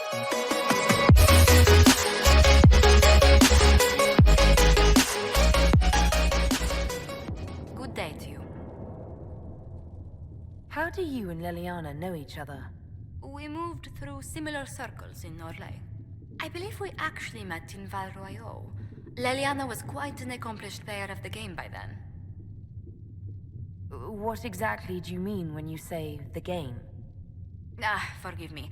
Good day to you. How do you and Leliana know each other? We moved through similar circles in Norlay. I believe we actually met in Val Royeaux. Leliana was quite an accomplished player of the game by then. What exactly do you mean when you say the game? Forgive me.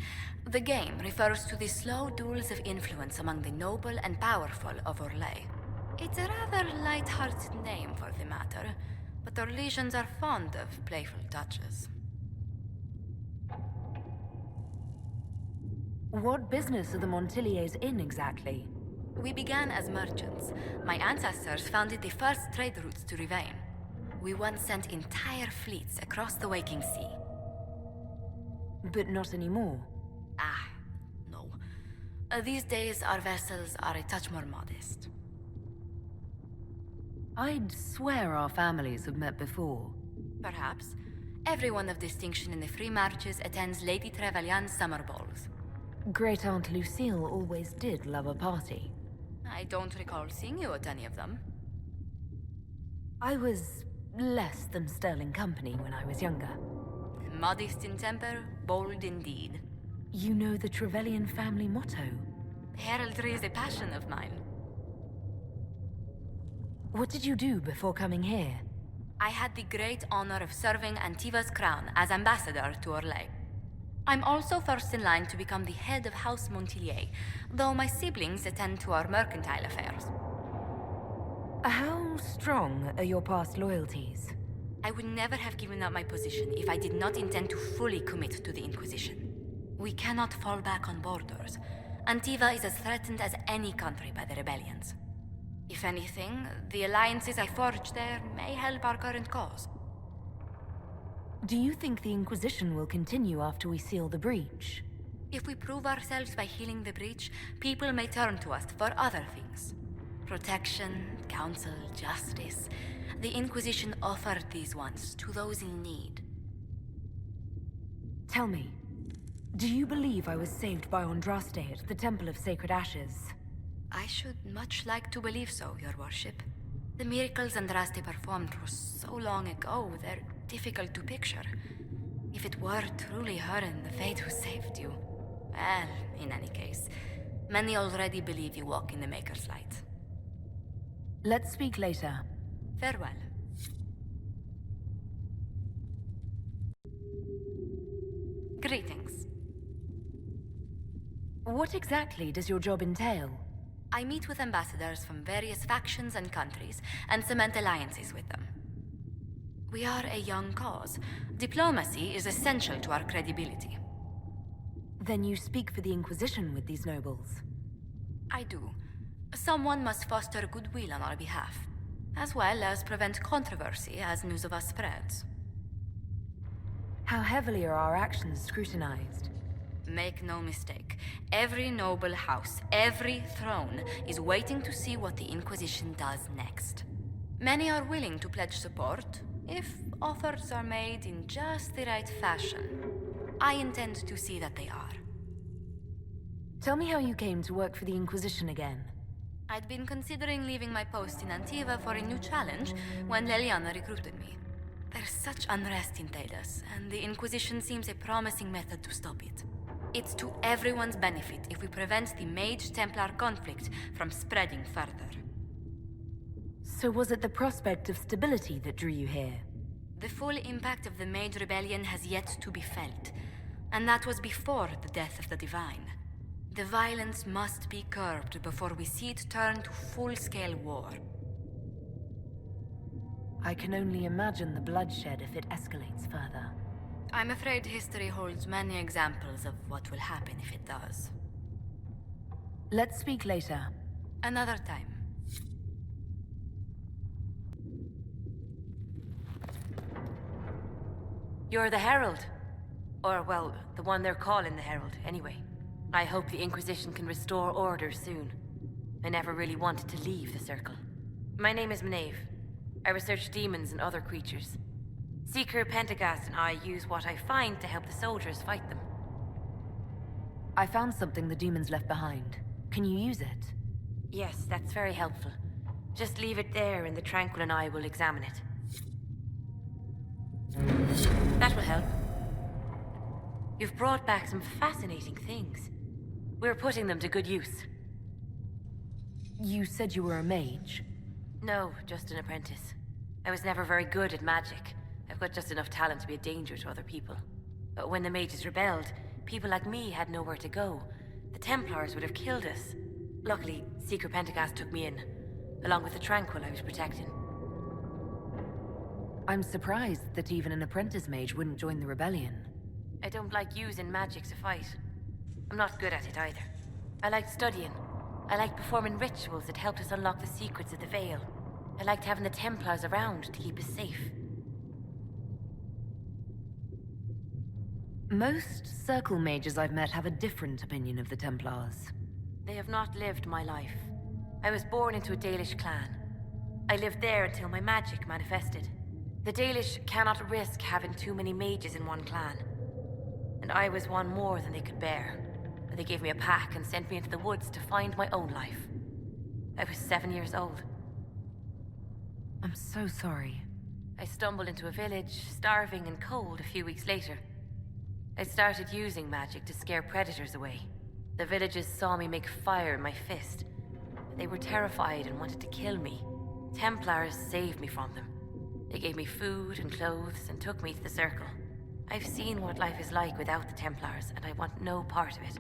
The game refers to the slow duels of influence among the noble and powerful of Orlais. It's a rather light-hearted name for the matter, but Orlesians are fond of playful touches. What business are the Montiliers in exactly? We began as merchants. My ancestors founded the first trade routes to Rivain. We once sent entire fleets across the waking sea. But not anymore. No. These days, our vessels are a touch more modest. I'd swear our families have met before. Perhaps. Everyone of distinction in the free marches attends Lady Trevelyan's summer balls. Great Aunt Lucille always did love a party. I don't recall seeing you at any of them. I was less than sterling company when I was younger. Modest in temper, bold in deed. You know the Trevelyan family motto? Heraldry is a passion of mine. What did you do before coming here? I had the great honor of serving Antiva's crown as ambassador to Orlais. I'm also first in line to become the head of House Montilier, though my siblings attend to our mercantile affairs. How strong are your past loyalties? I would never have given up my position if I did not intend to fully commit to the Inquisition. We cannot fall back on borders. Antiva is as threatened as any country by the rebellions. If anything, the alliances I forged there may help our current cause. Do you think the Inquisition will continue after we seal the breach? If we prove ourselves by healing the breach, people may turn to us for other things. Protection, counsel, justice. The Inquisition offered these once to those in need. Tell me, do you believe I was saved by Andraste at the Temple of Sacred Ashes? I should much like to believe so, Your Worship. The miracles Andraste performed were so long ago, they're difficult to picture. If it were truly her and the Fate who saved you... Well, in any case, many already believe you walk in the Maker's light. Let's speak later. Farewell. Greetings. What exactly does your job entail? I meet with ambassadors from various factions and countries and cement alliances with them. We are a young cause. Diplomacy is essential to our credibility. Then you speak for the Inquisition with these nobles? I do. Someone must foster goodwill on our behalf, as well as prevent controversy as news of us spreads. How heavily are our actions scrutinized? Make no mistake, every noble house, every throne is waiting to see what the Inquisition does next. Many are willing to pledge support, if offers are made in just the right fashion. I intend to see that they are. Tell me how you came to work for the Inquisition again. I'd been considering leaving my post in Antiva for a new challenge when Leliana recruited me. There's such unrest in Thedas, and the Inquisition seems a promising method to stop it. It's to everyone's benefit if we prevent the Mage-Templar conflict from spreading further. So was it the prospect of stability that drew you here? The full impact of the Mage Rebellion has yet to be felt, and that was before the death of the Divine. The violence must be curbed before we see it turn to full-scale war. I can only imagine the bloodshed if it escalates further. I'm afraid history holds many examples of what will happen if it does. Let's speak later. Another time. You're the Herald. Or, well, the one they're calling the Herald, anyway. I hope the Inquisition can restore order soon. I never really wanted to leave the Circle. My name is Maeve. I research demons and other creatures. Seeker, Pentagast, and I use what I find to help the soldiers fight them. I found something the demons left behind. Can you use it? Yes, that's very helpful. Just leave it there and the Tranquil and I will examine it. That will help. You've brought back some fascinating things. We're putting them to good use. You said you were a mage. No, just an apprentice. I was never very good at magic. I've got just enough talent to be a danger to other people. But when the mages rebelled, people like me had nowhere to go. The Templars would have killed us. Luckily, Secret Pentagast took me in, along with the Tranquil I was protecting. I'm surprised that even an apprentice mage wouldn't join the rebellion. I don't like using magic to fight. I'm not good at it either. I liked studying. I liked performing rituals that helped us unlock the secrets of the Veil. I liked having the Templars around to keep us safe. Most Circle mages I've met have a different opinion of the Templars. They have not lived my life. I was born into a Dalish clan. I lived there until my magic manifested. The Dalish cannot risk having too many mages in one clan. And I was one more than they could bear. They gave me a pack and sent me into the woods to find my own life. I was 7 years old. I'm so sorry. I stumbled into a village, starving and cold a few weeks later. I started using magic to scare predators away. The villagers saw me make fire in my fist. They were terrified and wanted to kill me. Templars saved me from them. They gave me food and clothes and took me to the Circle. I've seen what life is like without the Templars, and I want no part of it.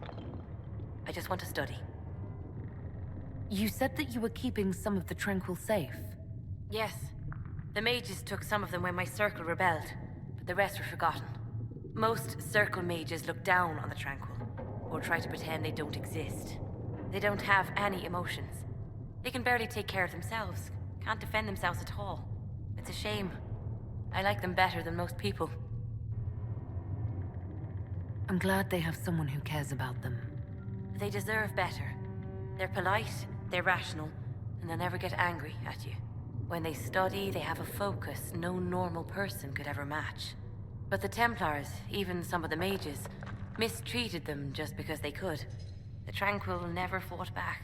I just want to study. You said that you were keeping some of the Tranquil safe. Yes. The mages took some of them when my Circle rebelled, but the rest were forgotten. Most Circle mages look down on the Tranquil, or try to pretend they don't exist. They don't have any emotions. They can barely take care of themselves, can't defend themselves at all. It's a shame. I like them better than most people. I'm glad they have someone who cares about them. They deserve better. They're polite, they're rational, and they'll never get angry at you. When they study, they have a focus no normal person could ever match. But the Templars, even some of the mages, mistreated them just because they could. The Tranquil never fought back.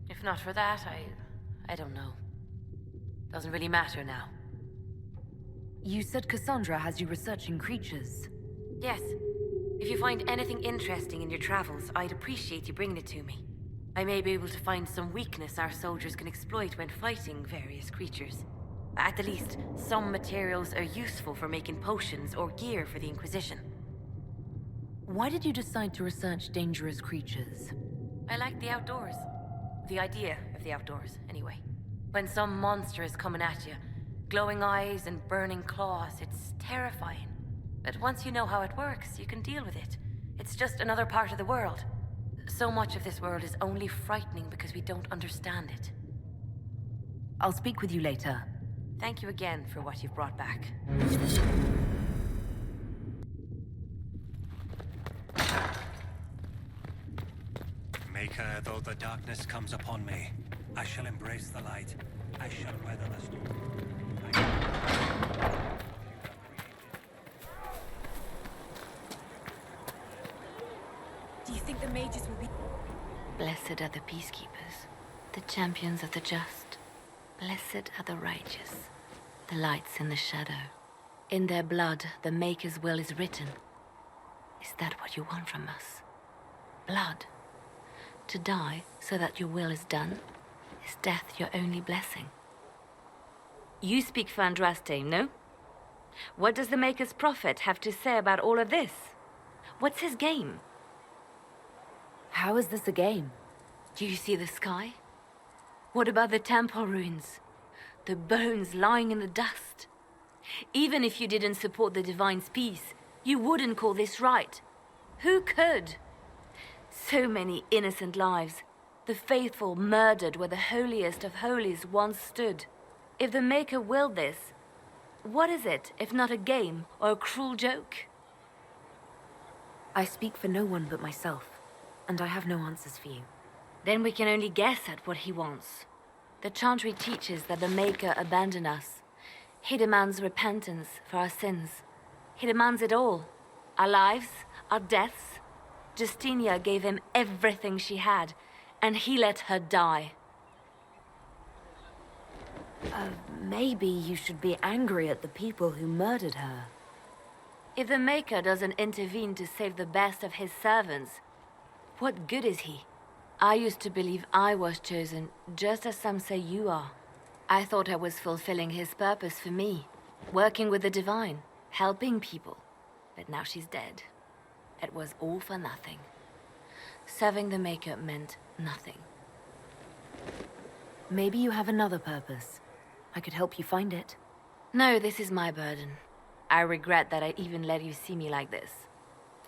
If not for that, I don't know. Doesn't really matter now. You said Cassandra has you researching creatures. Yes. If you find anything interesting in your travels, I'd appreciate you bringing it to me. I may be able to find some weakness our soldiers can exploit when fighting various creatures. At the least, some materials are useful for making potions or gear for the Inquisition. Why did you decide to research dangerous creatures? I like the outdoors. The idea of the outdoors, anyway. When some monster is coming at you, glowing eyes and burning claws, it's terrifying. But once you know how it works, you can deal with it. It's just another part of the world. So much of this world is only frightening because we don't understand it. I'll speak with you later. Thank you again for what you've brought back. Maker, though the darkness comes upon me, I shall embrace the light. I shall weather the storm. Do you think the mages will be... Blessed are the peacekeepers, the champions of the just. Blessed are the righteous, the lights in the shadow. In their blood, the Maker's will is written. Is that what you want from us? Blood? To die so that your will is done? Is death your only blessing? You speak for Andraste, no? What does the Maker's prophet have to say about all of this? What's his game? How is this a game? Do you see the sky? What about the temple ruins? The bones lying in the dust? Even if you didn't support the Divine's peace, you wouldn't call this right. Who could? So many innocent lives. The faithful murdered where the holiest of holies once stood. If the Maker willed this, what is it if not a game or a cruel joke? I speak for no one but myself, and I have no answers for you. Then we can only guess at what he wants. The Chantry teaches that the Maker abandoned us. He demands repentance for our sins. He demands it all. Our lives, our deaths. Justinia gave him everything she had, and he let her die. Maybe you should be angry at the people who murdered her. If the Maker doesn't intervene to save the best of his servants, what good is he? I used to believe I was chosen, just as some say you are. I thought I was fulfilling his purpose for me, working with the Divine, helping people. But now she's dead. It was all for nothing. Serving the Maker meant nothing. Maybe you have another purpose. I could help you find it. No, this is my burden. I regret that I even let you see me like this.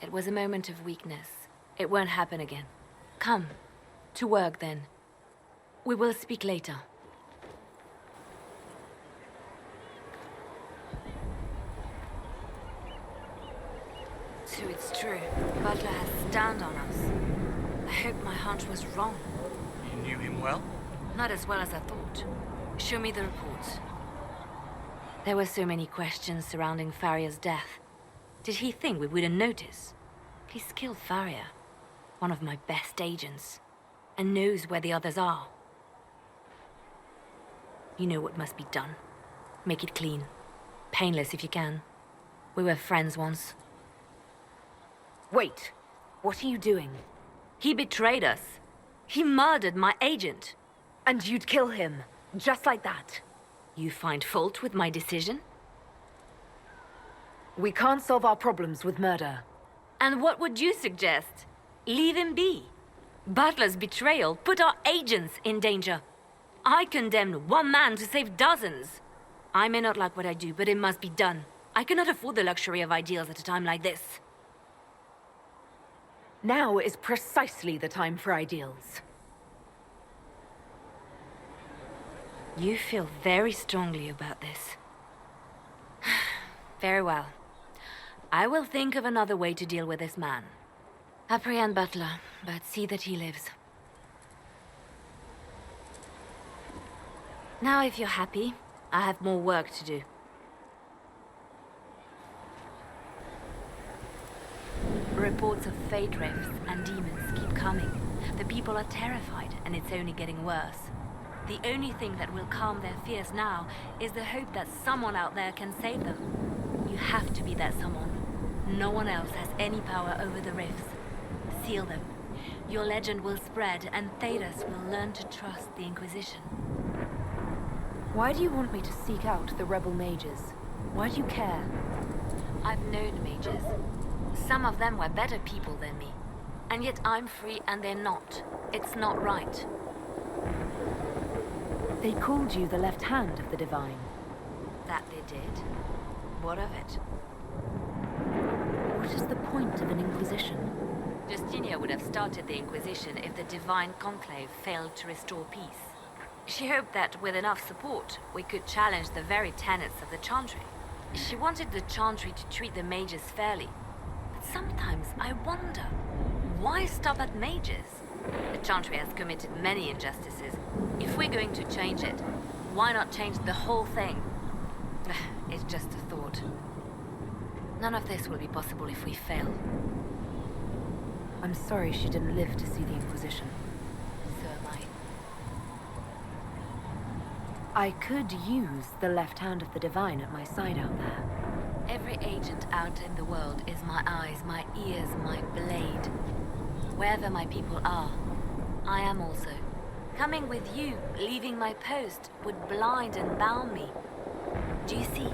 It was a moment of weakness. It won't happen again. Come. To work, then. We will speak later. So it's true. Butler has stand on us. I hope my hunch was wrong. You knew him well? Not as well as I thought. Show me the reports. There were so many questions surrounding Faria's death. Did he think we wouldn't notice? He's killed Faria, one of my best agents, and knows where the others are. You know what must be done. Make it clean. Painless if you can. We were friends once. Wait! What are you doing? He betrayed us. He murdered my agent. And you'd kill him, just like that. You find fault with my decision? We can't solve our problems with murder. And what would you suggest? Leave him be. Butler's betrayal put our agents in danger. I condemned one man to save dozens. I may not like what I do, but it must be done. I cannot afford the luxury of ideals at a time like this. Now is precisely the time for ideals. You feel very strongly about this. Very well. I will think of another way to deal with this man. Apprehend Butler, but see that he lives. Now, if you're happy, I have more work to do. Reports of fate rifts and demons keep coming. The people are terrified, and it's only getting worse. The only thing that will calm their fears now is the hope that someone out there can save them. You have to be that someone. No one else has any power over the rifts. Seal them. Your legend will spread, and Thedas will learn to trust the Inquisition. Why do you want me to seek out the rebel mages? Why do you care? I've known mages. Some of them were better people than me. And yet I'm free and they're not. It's not right. They called you the left hand of the Divine. That they did. What of it? What is the point of an Inquisition? Justinia would have started the Inquisition if the Divine Conclave failed to restore peace. She hoped that with enough support, we could challenge the very tenets of the Chantry. She wanted the Chantry to treat the mages fairly. But sometimes I wonder, why stop at mages? The Chantry has committed many injustices. If we're going to change it, why not change the whole thing? It's just a thought. None of this will be possible if we fail. I'm sorry she didn't live to see the Inquisition. So am I. I could use the left hand of the Divine at my side out there. Every agent out in the world is my eyes, my ears, my blade. Wherever my people are, I am also. Coming with you, leaving my post, would blind and bound me. Do you see?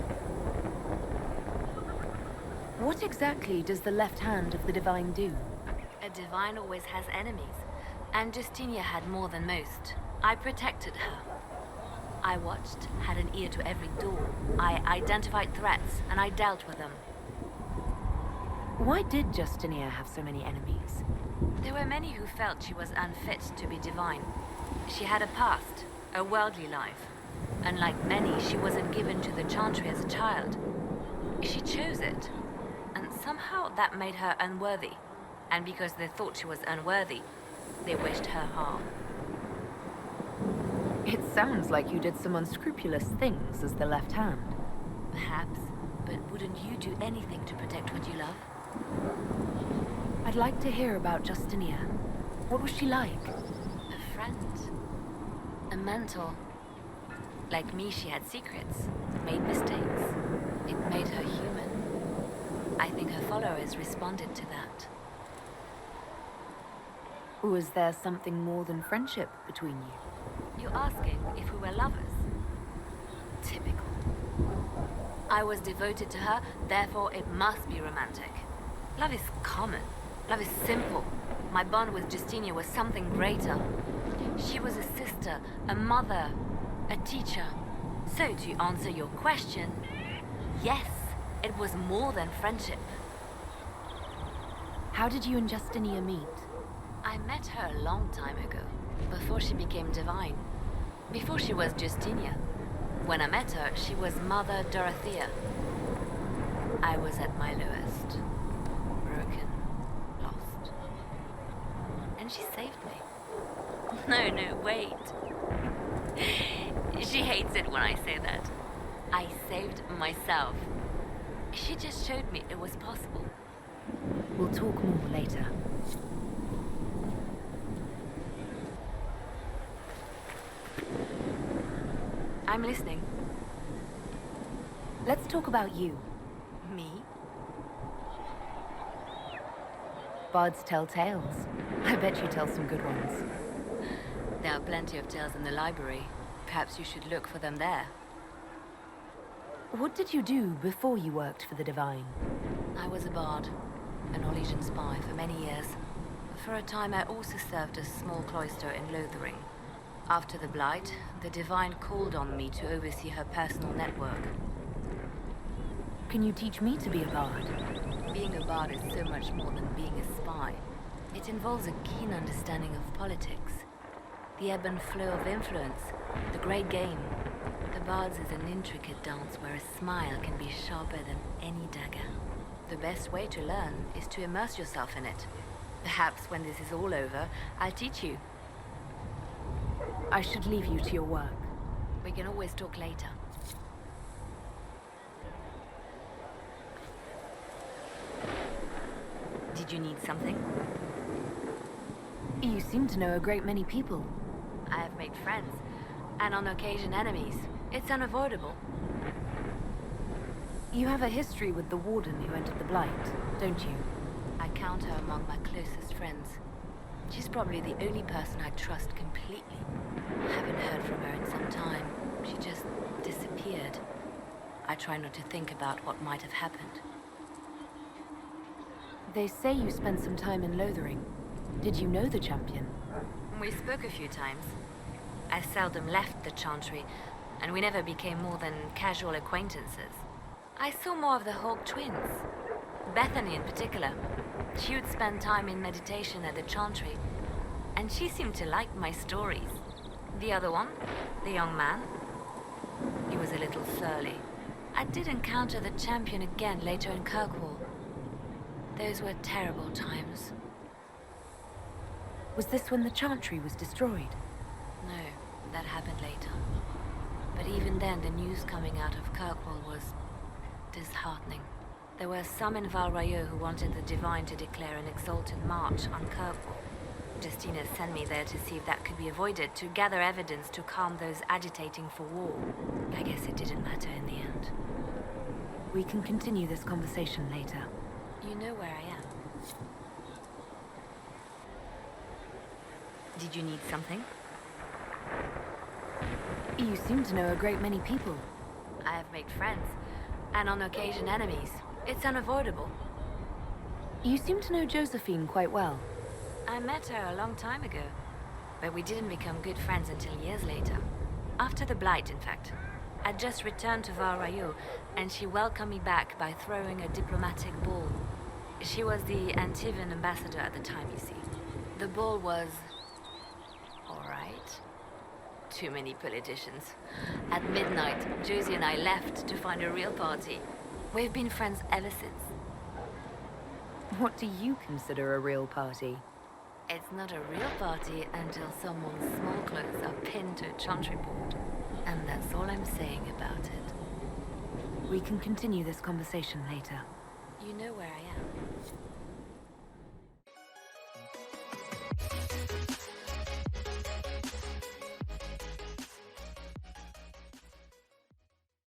What exactly does the left hand of the Divine do? A Divine always has enemies, and Justinia had more than most. I protected her. I watched, had an ear to every door. I identified threats, and I dealt with them. Why did Justinia have so many enemies? There were many who felt she was unfit to be divine. She had a past, a worldly life. Unlike many, she wasn't given to the Chantry as a child. She chose it, and somehow that made her unworthy. And because they thought she was unworthy, they wished her harm. It sounds like you did some unscrupulous things as the left hand. Perhaps, but wouldn't you do anything to protect what you love? I'd like to hear about Justinia. What was she like? A friend. A mentor. Like me, she had secrets, made mistakes. It made her human. I think her followers responded to that. Was there something more than friendship between you? You're asking if we were lovers? Typical. I was devoted to her, therefore it must be romantic. Love is common. Love is simple. My bond with Justinia was something greater. She was a sister, a mother, a teacher. So to answer your question, yes, it was more than friendship. How did you and Justinia meet? I met her a long time ago, before she became divine. Before she was Justinia. When I met her, she was Mother Dorothea. I was at my lowest. Broken. Lost. And she saved me. No, wait. She hates it when I say that. I saved myself. She just showed me it was possible. We'll talk more later. I'm listening. Let's talk about you. Me? Bards tell tales. I bet you tell some good ones. There are plenty of tales in the library. Perhaps you should look for them there. What did you do before you worked for the Divine? I was a bard, a Norwegian spy for many years. For a time I also served a small cloister in Lothering. After the Blight, the Divine called on me to oversee her personal network. Can you teach me to be a bard? Being a bard is so much more than being a spy. It involves a keen understanding of politics, the ebb and flow of influence, the great game. The Bards is an intricate dance where a smile can be sharper than any dagger. The best way to learn is to immerse yourself in it. Perhaps when this is all over, I'll teach you. I should leave you to your work. We can always talk later. Did you need something? You seem to know a great many people. I have made friends, and on occasion enemies. It's unavoidable. You have a history with the Warden who entered the Blight, don't you? I count her among my closest friends. She's probably the only person I trust completely. I haven't heard from her in some time. She just disappeared. I try not to think about what might have happened. They say you spent some time in Lothering. Did you know the champion? We spoke a few times. I seldom left the Chantry, and we never became more than casual acquaintances. I saw more of the Hawk twins. Bethany in particular. She would spend time in meditation at the Chantry, and she seemed to like my stories. The other one, the young man, he was a little surly. I did encounter the champion again later in Kirkwall. Those were terrible times. Was this when the Chantry was destroyed? No, that happened later. But even then, the news coming out of Kirkwall was disheartening. There were some in Val Royeaux who wanted the Divine to declare an exalted march on Kirkwall. Justina sent me there to see if that could be avoided, to gather evidence to calm those agitating for war. I guess it didn't matter in the end. We can continue this conversation later. You know where I am. Did you need something? You seem to know a great many people. I have made friends, and on occasion enemies. It's unavoidable. You seem to know Josephine quite well. I met her a long time ago, but we didn't become good friends until years later. After the Blight, in fact. I'd just returned to Val Royeaux, and she welcomed me back by throwing a diplomatic ball. She was the Antivan ambassador at the time, you see. The ball was... all right. Too many politicians. At midnight, Josie and I left to find a real party. We've been friends ever since. What do you consider a real party? It's not a real party until someone's small clothes are pinned to a chantry board. And that's all I'm saying about it. We can continue this conversation later. You know where I am.